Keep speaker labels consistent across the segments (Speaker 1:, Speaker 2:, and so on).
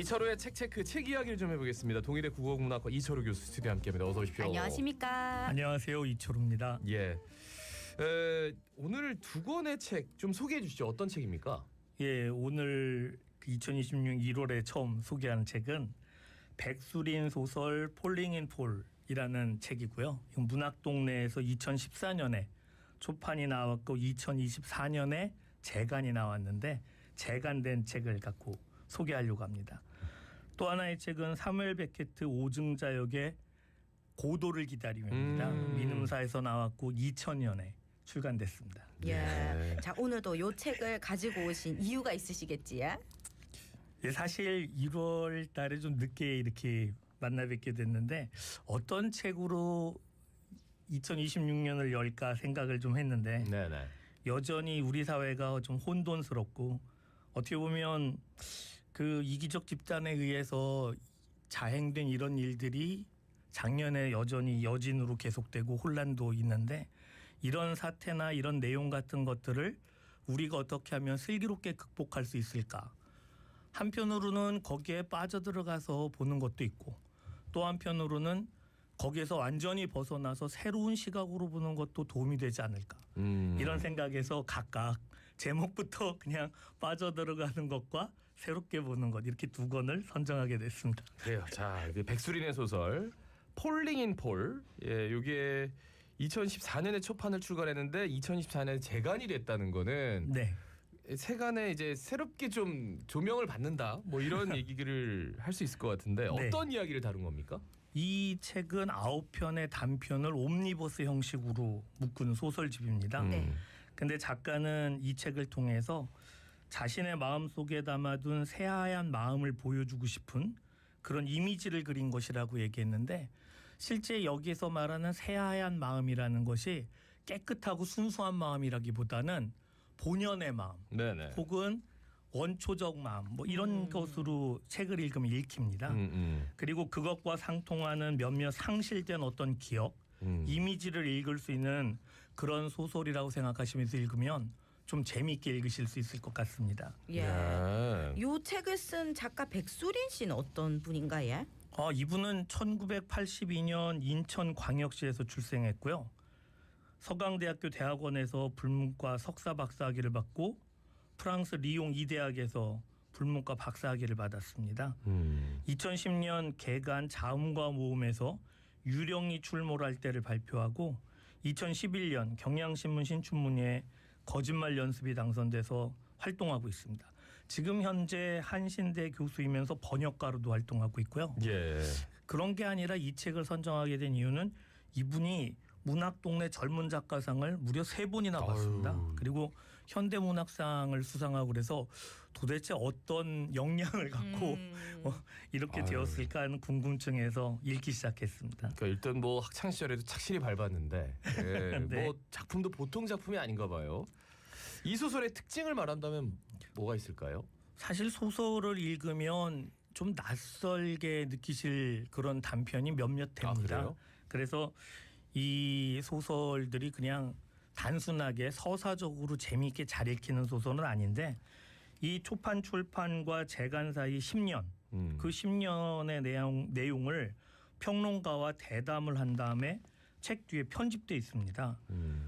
Speaker 1: 이철우의 책체크 책 이야기를 좀 해보겠습니다. 동의대 국어문학과 이철우 교수 스튜디오에 함께합니다. 어서 오십시오.
Speaker 2: 안녕하십니까.
Speaker 3: 안녕하세요, 이철우입니다.
Speaker 1: 예. 오늘 두 권의 책 좀 소개해 주시죠. 어떤 책입니까?
Speaker 3: 예, 오늘 2026년 1월에 처음 소개하는 책은 백수린 소설 폴링 인 폴이라는 책이고요. 이건 문학동네에서 2014년에 초판이 나왔고 2024년에 재간이 나왔는데 재간된 책을 갖고 소개하려고 합니다. 또 하나의 책은 사무엘 베케트 오증자 역의 고도를 기다리며입니다. 민음사에서 나왔고 2000년에 출간됐습니다.
Speaker 2: 예. 자, 오늘도 요 책을 가지고 오신 이유가 있으시겠지요?
Speaker 3: 예, 사실 1월 달에 좀 늦게 이렇게 만나 뵙게 됐는데 어떤 책으로 2026년을 열까 생각을 좀 했는데
Speaker 1: 네네.
Speaker 3: 여전히 우리 사회가 좀 혼돈스럽고 어떻게 보면 그 이기적 집단에 의해서 자행된 이런 일들이 작년에 여전히 여진으로 계속되고 혼란도 있는데 이런 사태나 이런 내용 같은 것들을 우리가 어떻게 하면 슬기롭게 극복할 수 있을까. 한편으로는 거기에 빠져들어가서 보는 것도 있고 또 한편으로는 거기에서 완전히 벗어나서 새로운 시각으로 보는 것도 도움이 되지 않을까. 이런 생각에서 각각 제목부터 그냥 빠져들어가는 것과 새롭게 보는 것 이렇게 두 권을 선정하게 됐습니다.
Speaker 1: 그래요. 자, 백수린의 소설 폴링 인 폴. 예, 이게 2014년에 초판을 출간했는데 2024년에 재간이 됐다는 거는
Speaker 3: 네.
Speaker 1: 세간에 이제 새롭게 좀 조명을 받는다. 뭐 이런 얘기를 할 수 있을 것 같은데
Speaker 3: 네.
Speaker 1: 어떤 이야기를 다룬 겁니까?
Speaker 3: 이 책은 9편의 단편을 옴니버스 형식으로 묶은 소설집입니다.
Speaker 2: 네.
Speaker 3: 근데 작가는 이 책을 통해서 자신의 마음속에 담아둔 새하얀 마음을 보여주고 싶은 그런 이미지를 그린 것이라고 얘기했는데 실제 여기서 말하는 새하얀 마음이라는 것이 깨끗하고 순수한 마음이라기보다는 본연의 마음
Speaker 1: 네네.
Speaker 3: 혹은 원초적 마음 뭐 이런 것으로 책을 읽으면 읽힙니다. 그리고 그것과 상통하는 몇몇 상실된 어떤 기억 이미지를 읽을 수 있는 그런 소설이라고 생각하시면서 읽으면 좀 재미있게 읽으실 수 있을 것 같습니다.
Speaker 2: 예.
Speaker 1: 야.
Speaker 2: 요 책을 쓴 작가 백수린 씨는 어떤 분인가요?
Speaker 3: 이분은 1982년 인천광역시에서 출생했고요. 서강대학교 대학원에서 불문과 석사 박사학위를 받고 프랑스 리옹 이대학에서 불문과 박사학위를 받았습니다. 2010년 개간 자음과 모음에서 유령이 출몰할 때를 발표하고 2011년 경향신문 신춘문예에 거짓말 연습이 당선돼서 활동하고 있습니다. 지금 현재 한신대 교수이면서 번역가로도 활동하고 있고요.
Speaker 1: 예.
Speaker 3: 그런 게 아니라 이 책을 선정하게 된 이유는 이분이 문학동네 젊은 작가상을 무려 3번이나 받습니다.
Speaker 1: 아유.
Speaker 3: 그리고 현대문학상을 수상하고 그래서 도대체 어떤 역량을 갖고 이렇게
Speaker 1: 아유.
Speaker 3: 되었을까 하는 궁금증에서 읽기 시작했습니다.
Speaker 1: 그러니까 일단 뭐 학창 시절에도 착실히 밟았는데 예,
Speaker 3: 네.
Speaker 1: 뭐 작품도 보통 작품이 아닌가 봐요. 이 소설의 특징을 말한다면 뭐가 있을까요?
Speaker 3: 사실 소설을 읽으면 좀 낯설게 느끼실 그런 단편이 몇몇 됩니다.
Speaker 1: 그래요?
Speaker 3: 그래서 이 소설들이 그냥 단순하게 서사적으로 재미있게 잘 읽히는 소설은 아닌데 이 초판 출판과 재간 사이 10년 그 10년의 내용을 평론가와 대담을 한 다음에 책 뒤에 편집돼 있습니다.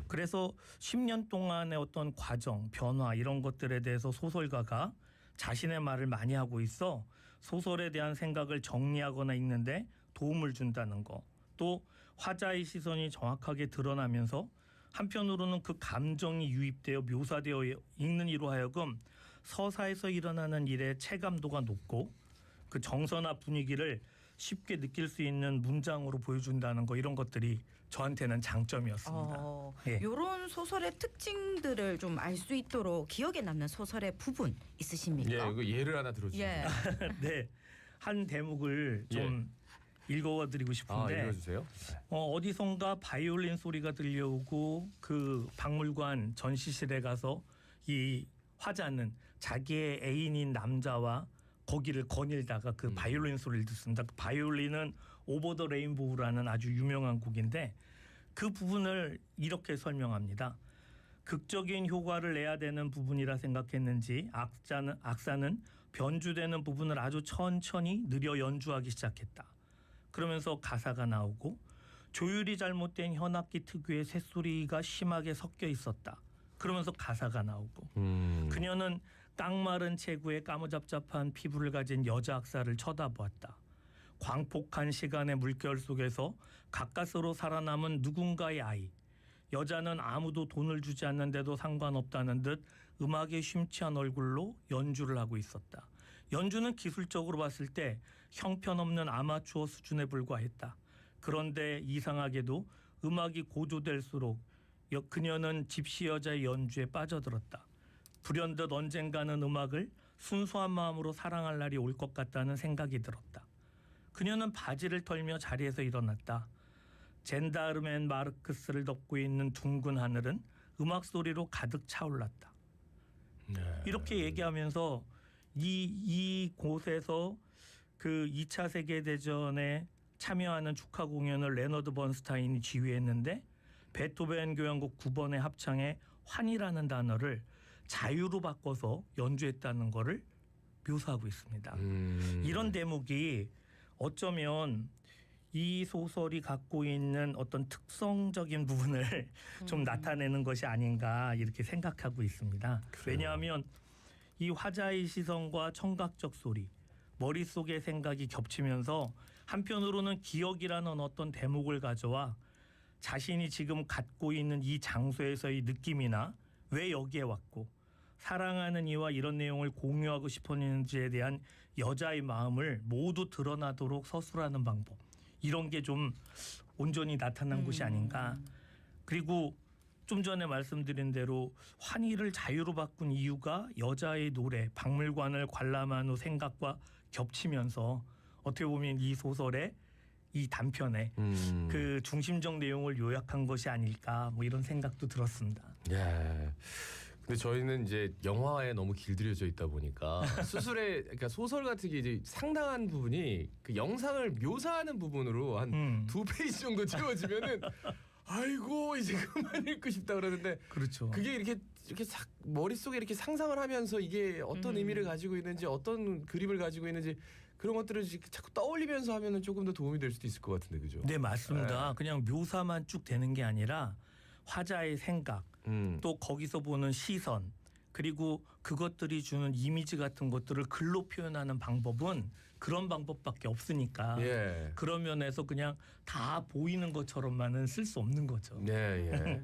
Speaker 3: 그래서 10년 동안의 어떤 과정, 변화 이런 것들에 대해서 소설가가 자신의 말을 많이 하고 있어 소설에 대한 생각을 정리하거나 읽는데 도움을 준다는 거. 또 화자의 시선이 정확하게 드러나면서 한편으로는 그 감정이 유입되어 묘사되어 읽는 이로 하여금 서사에서 일어나는 일의 체감도가 높고 그 정서나 분위기를 쉽게 느낄 수 있는 문장으로 보여준다는 거 이런 것들이 저한테는 장점이었습니다. 예.
Speaker 2: 이런 소설의 특징들을 좀 알 수 있도록 기억에 남는 소설의 부분 있으십니까?
Speaker 1: 예, 이거 예를 하나 들어주세요.
Speaker 2: 예.
Speaker 3: 네, 한 대목을 좀 읽어드리고 싶은데
Speaker 1: 읽어주세요.
Speaker 3: 어디선가 바이올린 소리가 들려오고 그 박물관 전시실에 가서 이 화자는 자기의 애인인 남자와 거기를 거닐다가 그 바이올린 소리를 듣습니다. 그 바이올린은 오버 더 레인보우라는 아주 유명한 곡인데 그 부분을 이렇게 설명합니다. 극적인 효과를 내야 되는 부분이라 생각했는지 악사는 변주되는 부분을 아주 천천히 느려 연주하기 시작했다. 그러면서 가사가 나오고 조율이 잘못된 현악기 특유의 새소리가 심하게 섞여 있었다. 그러면서 가사가 나오고 그녀는 깡마른 체구에 까무잡잡한 피부를 가진 여자 악사를 쳐다보았다. 광폭한 시간의 물결 속에서 가까스로 살아남은 누군가의 아이. 여자는 아무도 돈을 주지 않는데도 상관없다는 듯 음악에 심취한 얼굴로 연주를 하고 있었다. 연주는 기술적으로 봤을 때 형편없는 아마추어 수준에 불과했다. 그런데 이상하게도 음악이 고조될수록 그녀는 집시 여자의 연주에 빠져들었다. 불현듯 언젠가는 음악을 순수한 마음으로 사랑할 날이 올 것 같다는 생각이 들었다. 그녀는 바지를 털며 자리에서 일어났다. 젠다르멘 마르크스를 덮고 있는 둥근 하늘은 음악 소리로 가득 차올랐다.
Speaker 1: 네.
Speaker 3: 이렇게 얘기하면서 이 곳에서 그 2차 세계대전에 참여하는 축하 공연을 레너드 번스타인이 지휘했는데 베토벤 교향곡 9번의 합창에 환이라는 단어를 자유로 바꿔서 연주했다는 것을 묘사하고 있습니다. 이런 대목이 어쩌면 이 소설이 갖고 있는 어떤 특성적인 부분을 좀 나타내는 것이 아닌가 이렇게 생각하고 있습니다.
Speaker 1: 그래요.
Speaker 3: 왜냐하면 이 화자의 시선과 청각적 소리, 머릿속의 생각이 겹치면서 한편으로는 기억이라는 어떤 대목을 가져와 자신이 지금 갖고 있는 이 장소에서의 느낌이나 왜 여기에 왔고 사랑하는 이와 이런 내용을 공유하고 싶었는지에 대한 여자의 마음을 모두 드러나도록 서술하는 방법, 이런 게 좀 온전히 나타난 것이 아닌가. 그리고 좀 전에 말씀드린 대로 환희를 자유로 바꾼 이유가 여자의 노래, 박물관을 관람한 후 생각과 겹치면서 어떻게 보면 이 소설의 이 단편에 그 중심적 내용을 요약한 것이 아닐까, 뭐 이런 생각도 들었습니다.
Speaker 1: 예. 근데 저희는 이제 영화에 너무 길들여져 있다 보니까 수술의 그러니까 소설 같은 게 이제 상당한 부분이 그 영상을 묘사하는 부분으로 한 2페이지 정도 채워지면은 아이고 이제 그만 읽고 싶다 그러는데
Speaker 3: 그렇죠.
Speaker 1: 그게 이렇게 머릿속에 이렇게 상상을 하면서 이게 어떤 의미를 가지고 있는지 어떤 그림을 가지고 있는지 그런 것들을 자꾸 떠올리면서 하면은 조금 더 도움이 될 수도 있을 것 같은데, 그죠?
Speaker 3: 네, 맞습니다. 그냥 묘사만 쭉 되는 게 아니라 화자의 생각, 또 거기서 보는 시선, 그리고 그것들이 주는 이미지 같은 것들을 글로 표현하는 방법은 그런 방법밖에 없으니까
Speaker 1: 예.
Speaker 3: 그런 면에서 그냥 다 보이는 것처럼만은 쓸 수 없는 거죠.
Speaker 1: 예, 예.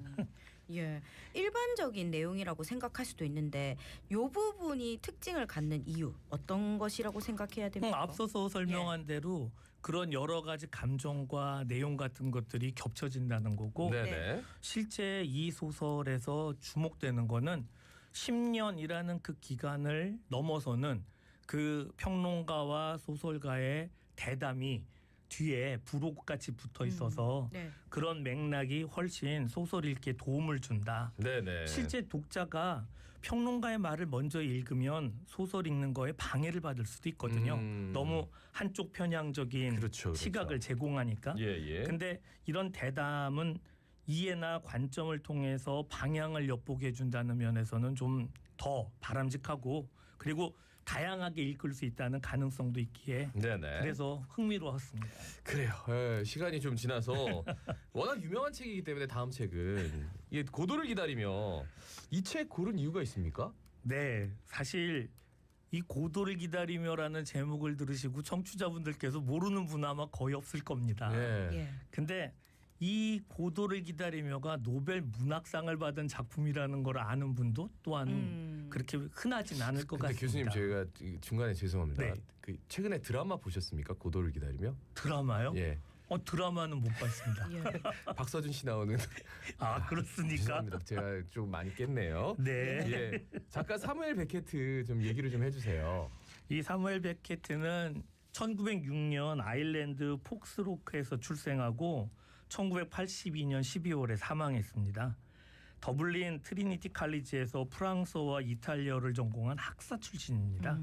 Speaker 2: 예, 일반적인 내용이라고 생각할 수도 있는데 이 부분이 특징을 갖는 이유 어떤 것이라고 생각해야 됩니까?
Speaker 3: 앞서서 설명한 대로 그런 여러 가지 감정과 내용 같은 것들이 겹쳐진다는 거고
Speaker 1: 네네.
Speaker 3: 실제 이 소설에서 주목되는 거는 10년이라는 그 기간을 넘어서는 그 평론가와 소설가의 대담이 뒤에 부록같이 붙어 있어서
Speaker 2: 네.
Speaker 3: 그런 맥락이 훨씬 소설 읽기에 도움을 준다.
Speaker 1: 네네.
Speaker 3: 실제 독자가 평론가의 말을 먼저 읽으면 소설 읽는 거에 방해를 받을 수도 있거든요. 너무 한쪽 편향적인
Speaker 1: 그렇죠.
Speaker 3: 시각을 제공하니까.
Speaker 1: 예.
Speaker 3: 근데 이런 대담은 이해나 관점을 통해서 방향을 엿보게 해준다는 면에서는 좀 더 바람직하고 그리고 다양하게 읽을 수 있다는 가능성도 있기에
Speaker 1: 네네.
Speaker 3: 그래서 흥미로웠습니다.
Speaker 1: 그래요. 예, 시간이 좀 지나서 워낙 유명한 책이기 때문에 다음 책은 이게 고도를 기다리며 이 책 고른 이유가 있습니까?
Speaker 3: 네, 사실 이 고도를 기다리며라는 제목을 들으시고 청취자분들께서 모르는 분 아마 거의 없을 겁니다.
Speaker 1: 예.
Speaker 2: 예.
Speaker 3: 근데 이 고도를 기다리며가 노벨 문학상을 받은 작품이라는 걸 아는 분도 또한 그렇게 흔하진 않을 것
Speaker 1: 근데
Speaker 3: 같습니다.
Speaker 1: 교수님 저희가 중간에 죄송합니다.
Speaker 3: 네.
Speaker 1: 그 최근에 드라마 보셨습니까? 고도를 기다리며?
Speaker 3: 드라마요?
Speaker 1: 예.
Speaker 3: 드라마는 못 봤습니다.
Speaker 2: 예.
Speaker 1: 박서준 씨 나오는.
Speaker 3: 아, 그렇습니까?
Speaker 1: 죄송합니다. 제가 좀 많이 깼네요.
Speaker 3: 네.
Speaker 1: 예. 작가 사무엘 베케트 좀 얘기를 좀 해주세요.
Speaker 3: 이 사무엘 베케트는 1906년 아일랜드 폭스로크에서 출생하고 1982년 12월에 사망했습니다. 더블린 트리니티 칼리지에서 프랑스어와 이탈리아를 전공한 학사 출신입니다.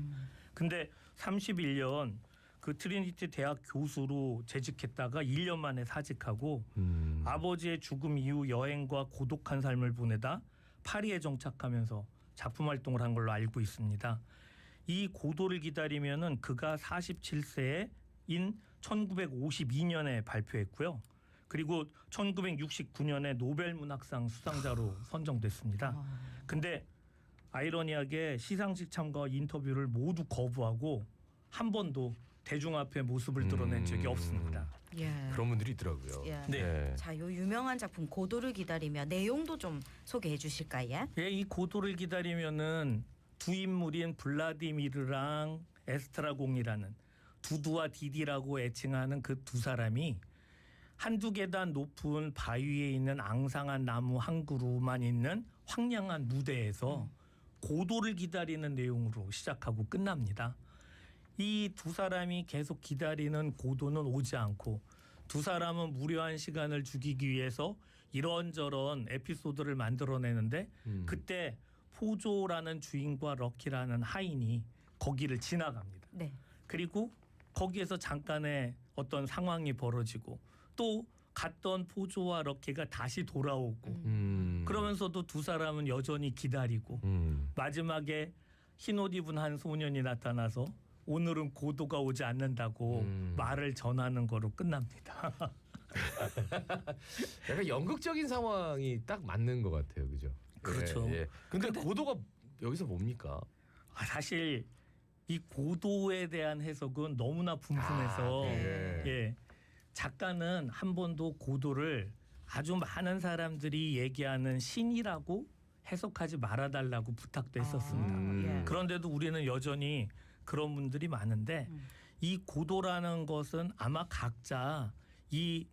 Speaker 3: 근데 31년 그 트리니티 대학 교수로 재직했다가 1년 만에 사직하고 아버지의 죽음 이후 여행과 고독한 삶을 보내다 파리에 정착하면서 작품 활동을 한 걸로 알고 있습니다. 이 고도를 기다리면은 그가 47세인 1952년에 발표했고요. 그리고 1969년에 노벨 문학상 수상자로 선정됐습니다. 근데 아이러니하게 시상식 참가와 인터뷰를 모두 거부하고 한 번도 대중 앞에 모습을 드러낸 적이 없습니다.
Speaker 2: 예.
Speaker 1: 그런 분들이 있더라고요.
Speaker 2: 예.
Speaker 3: 네.
Speaker 2: 자, 요 유명한 작품 고도를 기다리며 내용도 좀 소개해 주실까요?
Speaker 3: 예, 이 고도를 기다리면은 두 인물인 블라디미르랑 에스트라공이라는 두두와 디디라고 애칭하는 그 두 사람이 한두 계단 높은 바위에 있는 앙상한 나무 한 그루만 있는 황량한 무대에서 고도를 기다리는 내용으로 시작하고 끝납니다. 이 두 사람이 계속 기다리는 고도는 오지 않고 두 사람은 무료한 시간을 죽이기 위해서 이런저런 에피소드를 만들어내는데 그때 포조라는 주인과 럭키라는 하인이 거기를 지나갑니다.
Speaker 2: 네.
Speaker 3: 그리고 거기에서 잠깐의 어떤 상황이 벌어지고 또 갔던 포조와 럭키가 다시 돌아오고 그러면서도 두 사람은 여전히 기다리고 마지막에 흰옷 입은 한 소년이 나타나서 오늘은 고도가 오지 않는다고 말을 전하는 거로 끝납니다.
Speaker 1: 약간 연극적인 상황이 딱 맞는 것 같아요, 그죠?
Speaker 3: 그렇죠.
Speaker 1: 예, 예. 근데 고도가 여기서 뭡니까?
Speaker 3: 사실 이 고도에 대한 해석은 너무나 분분해서
Speaker 1: 네.
Speaker 3: 예, 작가는 한 번도 고도를 아주 많은 사람들이 얘기하는 신이라고 해석하지 말아달라고 부탁도 했었습니다.
Speaker 2: 예.
Speaker 3: 그런데도 우리는 여전히 그런 분들이 많은데 이 고도라는 것은 아마 각자 이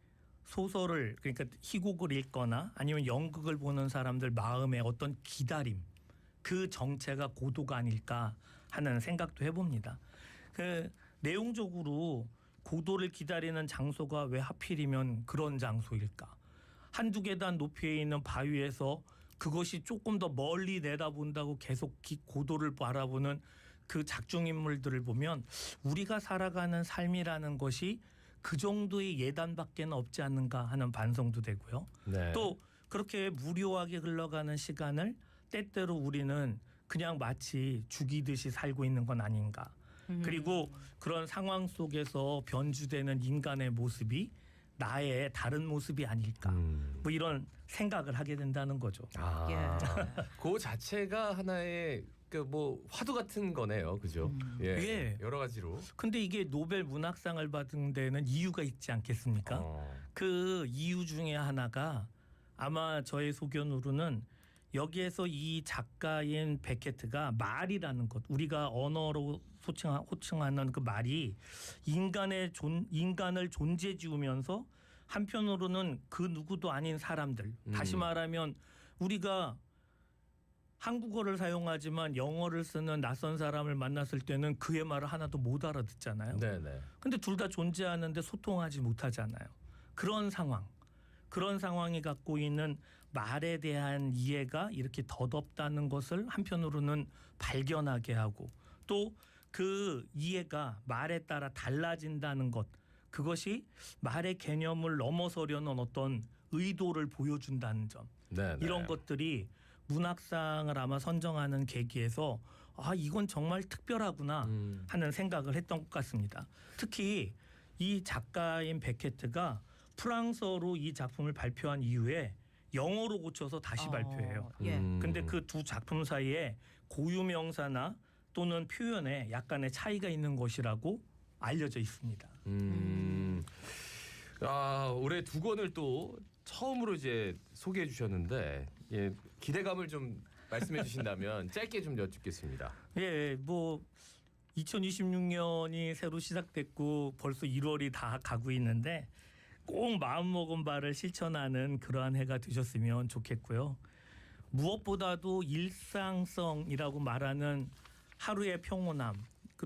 Speaker 3: 소설을 그러니까 희곡을 읽거나 아니면 연극을 보는 사람들 마음의 어떤 기다림 그 정체가 고도가 아닐까 하는 생각도 해봅니다. 그 내용적으로 고도를 기다리는 장소가 왜 하필이면 그런 장소일까? 한두 계단 높이에 있는 바위에서 그것이 조금 더 멀리 내다본다고 계속 고도를 바라보는 그 작중인물들을 보면 우리가 살아가는 삶이라는 것이 그 정도의 예단밖에 없지 않는가 하는 반성도 되고요.
Speaker 1: 네.
Speaker 3: 또 그렇게 무료하게 흘러가는 시간을 때때로 우리는 그냥 마치 죽이듯이 살고 있는 건 아닌가. 그리고 그런 상황 속에서 변주되는 인간의 모습이 나의 다른 모습이 아닐까. 뭐 이런 생각을 하게 된다는 거죠.
Speaker 1: 그 자체가 하나의 그 뭐 화두 같은 거네요, 그죠? 예.
Speaker 3: 예.
Speaker 1: 여러 가지로.
Speaker 3: 근데 이게 노벨 문학상을 받은 데는 이유가 있지 않겠습니까? 그 이유 중에 하나가 아마 저의 소견으로는 여기에서 이 작가인 베케트가 말이라는 것, 우리가 언어로 호칭하는 그 말이 인간을 존재지으면서 한편으로는 그 누구도 아닌 사람들, 다시 말하면 우리가 한국어를 사용하지만 영어를 쓰는 낯선 사람을 만났을 때는 그의 말을 하나도 못 알아듣잖아요.
Speaker 1: 네네.
Speaker 3: 근데 둘 다 존재하는데 소통하지 못하잖아요. 그런 상황이 갖고 있는 말에 대한 이해가 이렇게 덧없다는 것을 한편으로는 발견하게 하고 또 그 이해가 말에 따라 달라진다는 것, 그것이 말의 개념을 넘어서려는 어떤 의도를 보여준다는 점,
Speaker 1: 네네.
Speaker 3: 이런 것들이 문학상을 아마 선정하는 계기에서 이건 정말 특별하구나 하는 생각을 했던 것 같습니다. 특히 이 작가인 베케트가 프랑스어로 이 작품을 발표한 이후에 영어로 고쳐서 다시 발표해요.
Speaker 2: 예.
Speaker 3: 근데 그 두 작품 사이에 고유명사나 또는 표현에 약간의 차이가 있는 것이라고 알려져 있습니다.
Speaker 1: 올해 두 권을 또 처음으로 이제 소개해 주셨는데 예, 기대감을 좀 말씀해 주신다면 짧게 좀 여쭙겠습니다.
Speaker 3: 예, 뭐 2026년이 새로 시작됐고 벌써 1월이 다 가고 있는데 꼭 마음먹은 바를 실천하는 그러한 해가 되셨으면 좋겠고요. 무엇보다도 일상성이라고 말하는 하루의 평온함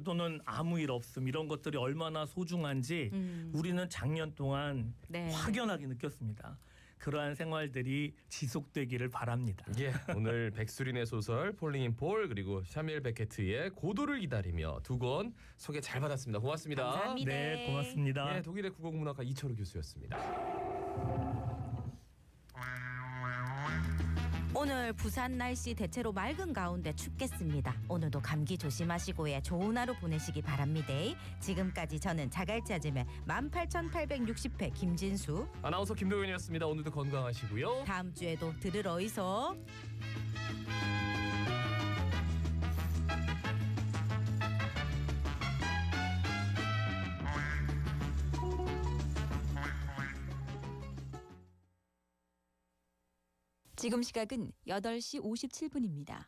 Speaker 3: 또는 아무 일 없음 이런 것들이 얼마나 소중한지 우리는 작년 동안
Speaker 2: 네.
Speaker 3: 확연하게 느꼈습니다. 그러한 생활들이 지속되기를 바랍니다.
Speaker 1: 예, 오늘 백수린의 소설 폴링 인 폴 그리고 샤밀 베케트의 고도를 기다리며 두 권 소개 잘 받았습니다. 고맙습니다.
Speaker 2: 감사합니다.
Speaker 3: 네, 고맙습니다.
Speaker 1: 예, 독일의 국어국문학과 이철우 교수였습니다.
Speaker 2: 오늘 부산 날씨 대체로 맑은 가운데 춥겠습니다. 오늘도 감기 조심하시고 좋은 하루 보내시기 바랍니다. 지금까지 저는 자갈치 아줌의 18,860회 김진수.
Speaker 1: 아나운서 김동현이었습니다. 오늘도 건강하시고요.
Speaker 2: 다음 주에도 들으러 이서.
Speaker 4: 지금 시각은 8시 57분입니다.